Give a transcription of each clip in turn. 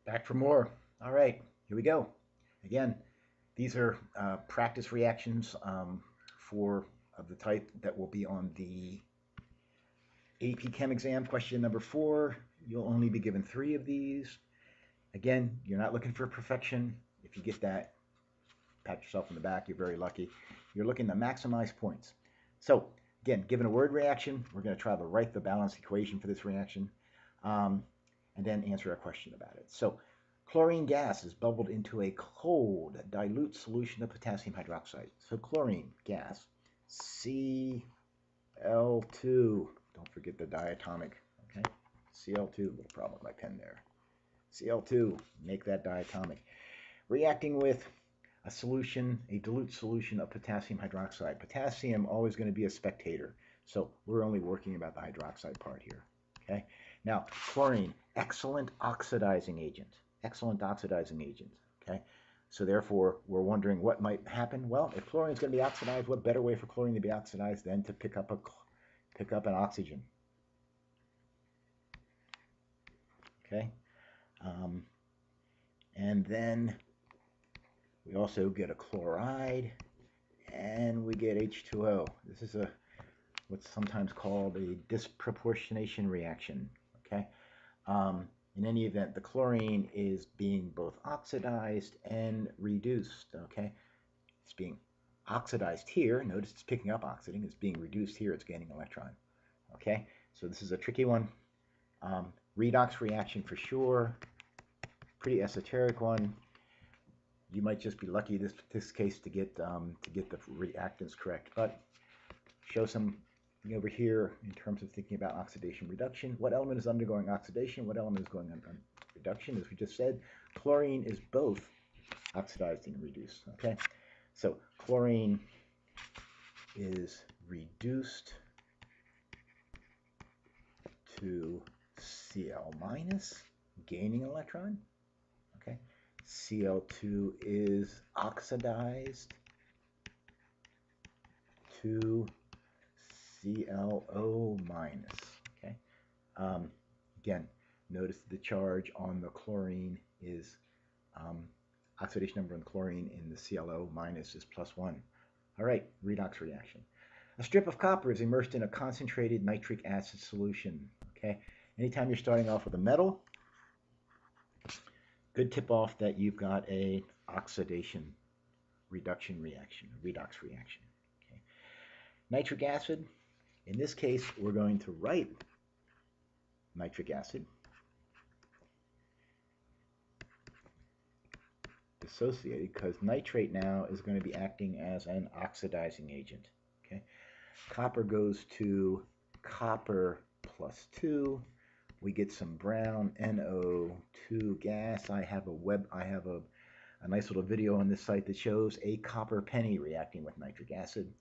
Back for more. All right, here we go. Again, these are practice reactions for of the type that will be on the AP Chem exam. Question number 4. You'll only be given 3 of these. Again, you're not looking for perfection. If you get that, pat yourself on the back. You're very lucky. You're looking to maximize points. So again, given a word reaction, we're going to try to write the balanced equation for this reaction, and then answer a question about it. So chlorine gas is bubbled into a cold, dilute solution of potassium hydroxide. So chlorine gas, Cl2. Don't forget the diatomic, okay? Cl2, little problem with my pen there. Cl2, make that diatomic. Reacting with a solution, a dilute solution of potassium hydroxide. Potassium always going to be a spectator, so we're only working about the hydroxide part here, okay? Now, chlorine, excellent oxidizing agent. Excellent oxidizing agent, okay? So therefore, we're wondering what might happen. Well, if chlorine is going to be oxidized, what better way for chlorine to be oxidized than to pick up an oxygen, okay? And then we also get a chloride, and we get H2O. This is what's sometimes called a disproportionation reaction, okay? In any event, the chlorine is being both oxidized and reduced, okay? It's being oxidized here. Notice it's picking up oxygen. It's being reduced here. It's gaining electron, okay? So this is a tricky one. Redox reaction for sure. Pretty esoteric one. You might just be lucky this case to get the reactants correct, but show some over here in terms of thinking about oxidation reduction. What element is undergoing oxidation? What element is going on reduction? As we just said, chlorine is both oxidized and reduced. Okay, so chlorine is reduced to Cl minus, gaining electron. Okay, Cl2 is oxidized to ClO minus. Okay. Again, notice the charge on the chlorine is oxidation number on chlorine in the ClO minus is +1. All right, redox reaction. A strip of copper is immersed in a concentrated nitric acid solution. Okay. Anytime you're starting off with a metal, good tip off that you've got a oxidation reduction reaction, redox reaction. Okay. Nitric acid. In this case, we're going to write nitric acid dissociated because nitrate now is going to be acting as an oxidizing agent. Okay, copper goes to copper +2. We get some brown NO2 gas. I have a nice little video on this site that shows a copper penny reacting with nitric acid.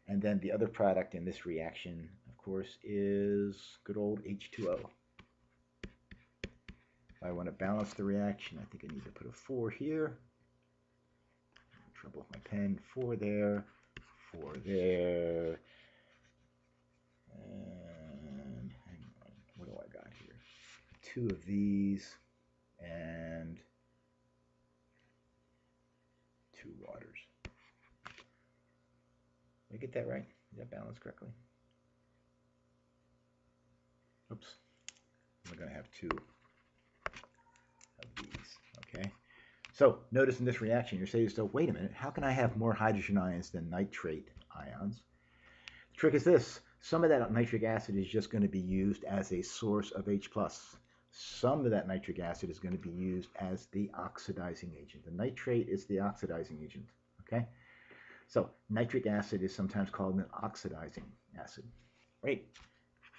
And then the other product in this reaction, of course, is good old H2O. If I want to balance the reaction, I think I need to put a 4 here. Trouble with my pen. 4 there, 4 there. And hang on, what do I got here? 2 of these and 2 waters. Did I get that right? Is that balanced correctly? Oops. I'm going to have 2 of these, okay? So notice in this reaction, you're saying to yourself, wait a minute, how can I have more hydrogen ions than nitrate ions? The trick is this. Some of that nitric acid is just going to be used as a source of H+. Some of that nitric acid is going to be used as the oxidizing agent. The nitrate is the oxidizing agent, okay? So nitric acid is sometimes called an oxidizing acid. Great.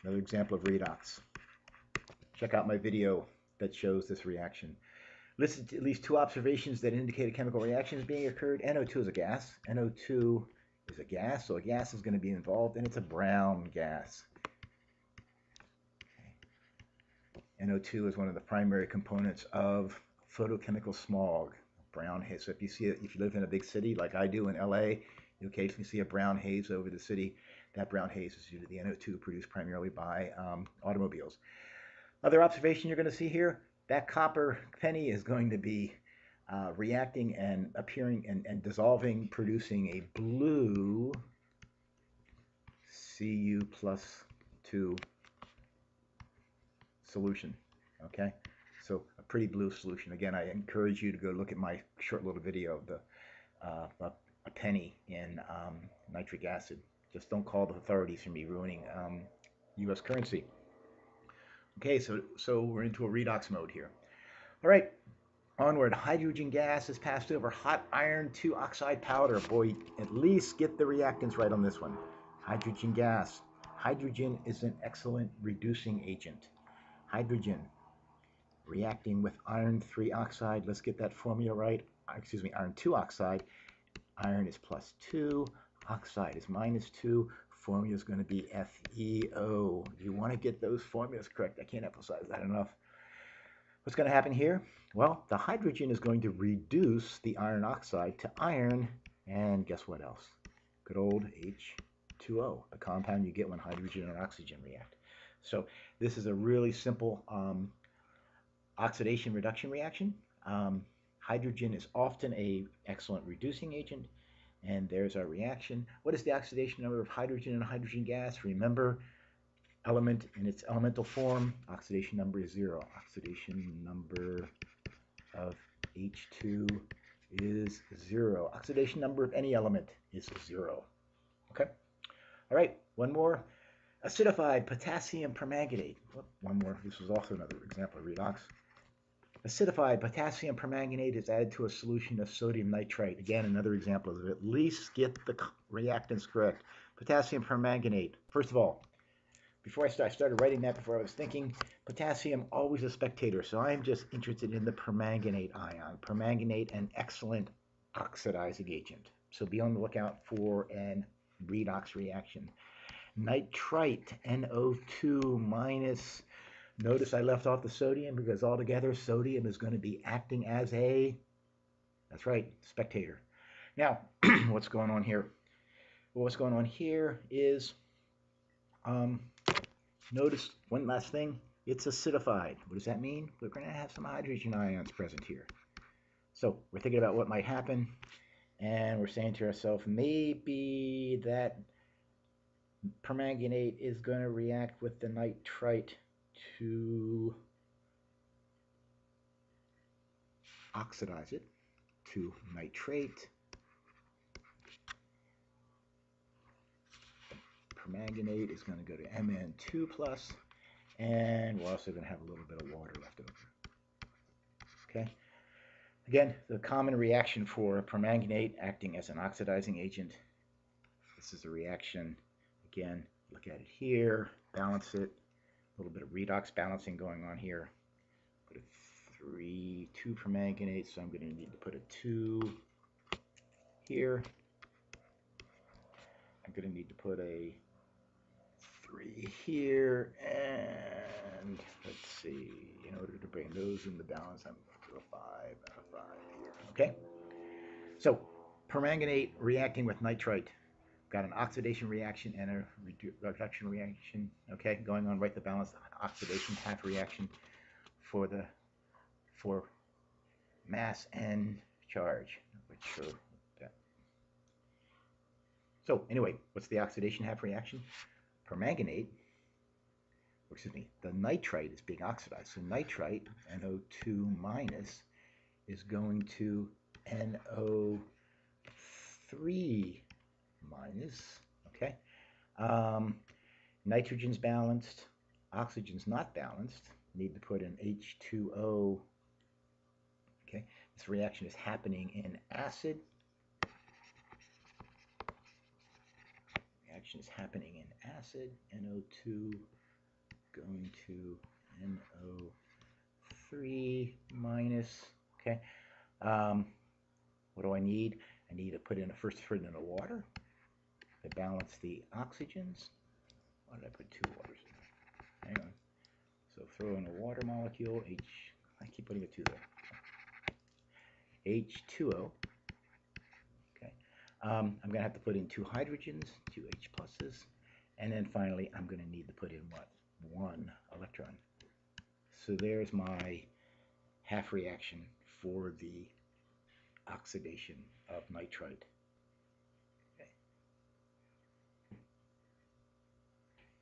Another example of redox. Check out my video that shows this reaction. Listen to at least 2 observations that indicate a chemical reaction is being occurred. NO2 is a gas. NO2 is a gas, so a gas is going to be involved, and it's a brown gas. Okay. NO2 is one of the primary components of photochemical smog. Brown haze. So if you live in a big city like I do in LA, you occasionally see a brown haze over the city. That brown haze is due to the NO2 produced primarily by automobiles. Other observation you're going to see here, that copper penny is going to be reacting and appearing and dissolving, producing a blue Cu plus 2 solution. Okay, so a pretty blue solution. Again, I encourage you to go look at my short little video of the a penny in nitric acid. Just don't call the authorities for me ruining U.S. currency. Okay, so we're into a redox mode here. All right, onward. Hydrogen gas is passed over hot iron 2 oxide powder. Boy, at least get the reactants right on this one. Hydrogen gas. Hydrogen is an excellent reducing agent. Hydrogen reacting with iron 3 oxide. Let's get that formula right. Excuse me, iron 2 oxide. Iron is plus 2. Oxide is minus 2. Formula is going to be FeO. You want to get those formulas correct. I can't emphasize that enough. What's going to happen here? Well, the hydrogen is going to reduce the iron oxide to iron, and guess what else? Good old H2O, the compound you get when hydrogen and oxygen react. So this is a really simple oxidation reduction reaction. Hydrogen is often an excellent reducing agent, and there's our reaction. What is the oxidation number of hydrogen and hydrogen gas? Remember, element in its elemental form, oxidation number is 0. Oxidation number of H2 is 0. Oxidation number of any element is 0. Okay? All right, one more. Acidified potassium permanganate. One more. This was also another example of redox. Acidified potassium permanganate is added to a solution of sodium nitrite. Again, another example of at least get the reactants correct. Potassium permanganate. First of all, before I started writing that, before I was thinking, potassium, always a spectator. So I'm just interested in the permanganate ion. Permanganate, an excellent oxidizing agent. So be on the lookout for an redox reaction. Nitrite, NO2 minus. Notice I left off the sodium because altogether sodium is going to be acting as a, that's right, spectator. Now, what's going on here? Well, what's going on here is, notice one last thing, it's acidified. What does that mean? We're going to have some hydrogen ions present here. So we're thinking about what might happen, and we're saying to ourselves, maybe that permanganate is going to react with the nitrite to oxidize it to nitrate. Permanganate is going to go to Mn2+, and we're also going to have a little bit of water left over. Okay. Again, the common reaction for permanganate acting as an oxidizing agent. This is a reaction. Again, look at it here, balance it. A little bit of redox balancing going on here. Put a 2 permanganate, so I'm going to need to put a 2 here. I'm going to need to put a 3 here, and let's see, in order to bring those into balance, I'm going to do a 5 and a 5 here. Okay? So, permanganate reacting with nitrite. Got an oxidation reaction and a reduction reaction, okay, going on right to balance the oxidation half reaction for mass and charge. So anyway, what's the oxidation half reaction? Permanganate, or excuse me, the nitrite is being oxidized. So nitrite, NO2 minus, is going to NO3 minus, okay? Nitrogen's balanced, oxygen's not balanced. Need to put in H2O, okay? This reaction is happening in acid. Reaction is happening in acid, NO2 going to NO3 minus, okay? What do I need? I need to put in first in the water to balance the oxygens. Why did I put 2 waters in? Hang on. So throw in a water molecule, I keep putting a 2 there. H2O. Okay. I'm going to have to put in 2 hydrogens, 2 H pluses, and then finally I'm going to need to put in what? 1 electron. So there's my half reaction for the oxidation of nitrite. Okay.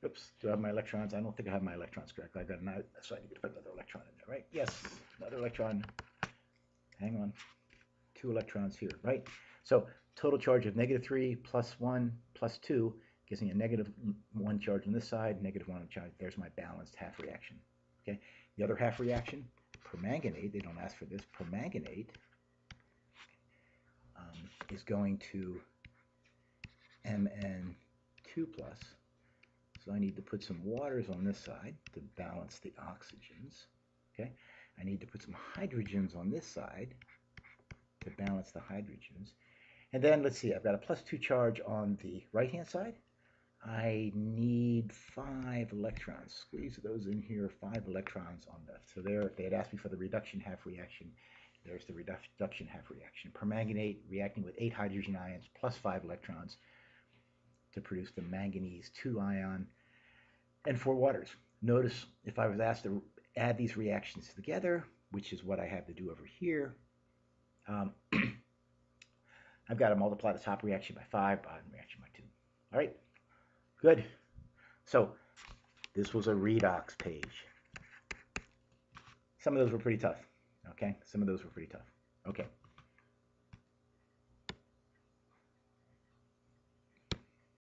Oops, do I have my electrons? I don't think I have my electrons correct. I got an, so I need to put another electron in there, right? Yes, another electron. Hang on. 2 electrons here, right? So total charge of -3 + 1 + 2 gives me a -1 charge on this side, -1 charge. There's my balanced half reaction. Okay. The other half reaction, permanganate, they don't ask for this, permanganate is going to Mn2+. So I need to put some waters on this side to balance the oxygens. Okay. I need to put some hydrogens on this side to balance the hydrogens. And then let's see, I've got a +2 charge on the right-hand side. I need 5 electrons. Squeeze those in here, 5 electrons on that. So there, if they had asked me for the reduction half reaction, there's the reduction half reaction. Permanganate reacting with 8 hydrogen ions plus 5 electrons to produce the manganese 2 ion and 4 waters. Notice if I was asked to add these reactions together, which is what I have to do over here, I've got to multiply the top reaction by 5, bottom reaction by 2. All right, good. So this was a redox page. Some of those were pretty tough. Okay, some of those were pretty tough. Okay.